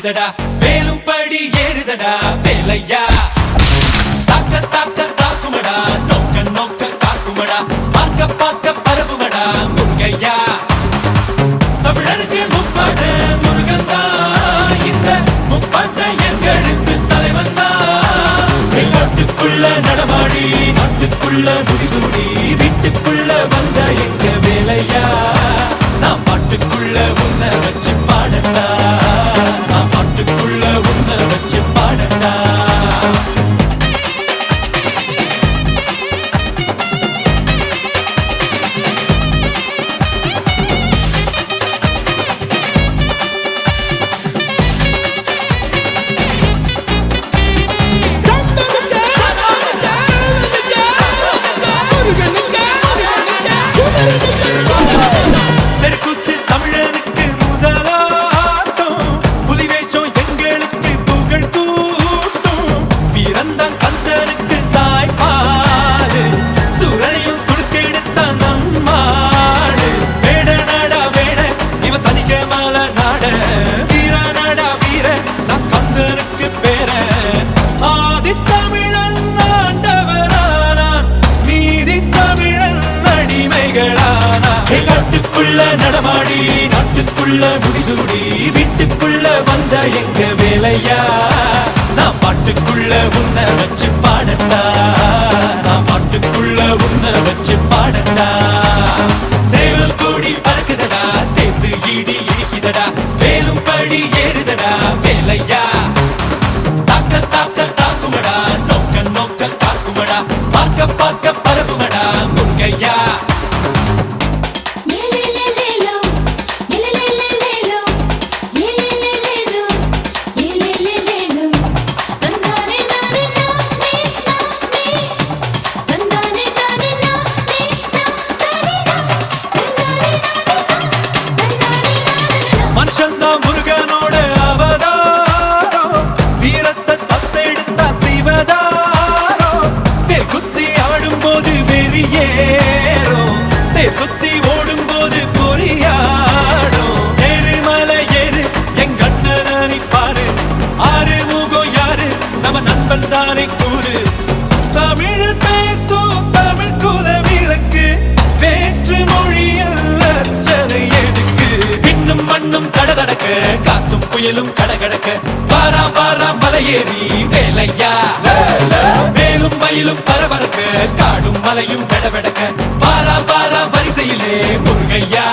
இடிக்குதடா வேலும் படி ஏறுதடா வேலையா தாக்க தாக்க தாக்குமடா நோக்க நோக்க காக்குமடா பார்க்க பார்க்க பரவுமடா முருகையா தமிழருக்கு முப்பாட்ட முருகந்தா இந்த முப்பாட்ட எங்களுக்கு தலைவந்தா நாட்டுக்குள்ள நடமாடி நாட்டுக்குள்ள முடிசூடி வீட்டுக்குள்ள வந்த எங்க வேலையா நான் பாட்டுக்குள்ள உன்னை வச்சு பாடட்டா நான் பாட்டுக்குள்ள உன்னை வச்சு பாடட்டா நடமாடி நாட்டுக்குள்ள முடிசூடி வீட்டுக்குள்ள வந்த எங்க வேலையா நான் பாட்டுக்குள்ள உன்னை வச்சு பாடட்டா நான் பாட்டுக்குள்ள உன்னை வச்சு பாடட்டா சேவல் கூடி பறக்குதடா சேர்ந்து இடி இடிக்குதடா வேலும் படி ஏறுதடா வேலையா தாக்க தாக்க தாக்குமடா நோக்க நோக்க காக்குமடா பார்க்க பார்க்க பரவுமடா முருகையா மனுஷந்தா முருகனோட அவதாரம் வீரத்தை தத்தெடுத்தா சிவதாரோ தேல் குத்தி ஆடும் போது வெறியேறோ தேல் சுத்தி ஓடும் போது பொறியாடோ எருமலை ஏறு எங்க அண்ணனை பாரு ஆறு முகம் யாரு நம்ம நண்பன் தானே கூறு தமிழில் பேசும் தமிழ் குல விளக்கு வேற்று மொழியில் அர்ச்சனை எதுக்கு பின்னும் மண்ணும் கடகடக்க காத்தும் புயலும் கடகடக்க வாரா வாரா மலையேறி வேலையா வேலும் மயிலும் பரபரக்க காடும் மலையும் கடவடக்க வாரா வாரா வரிசையிலே முருகையா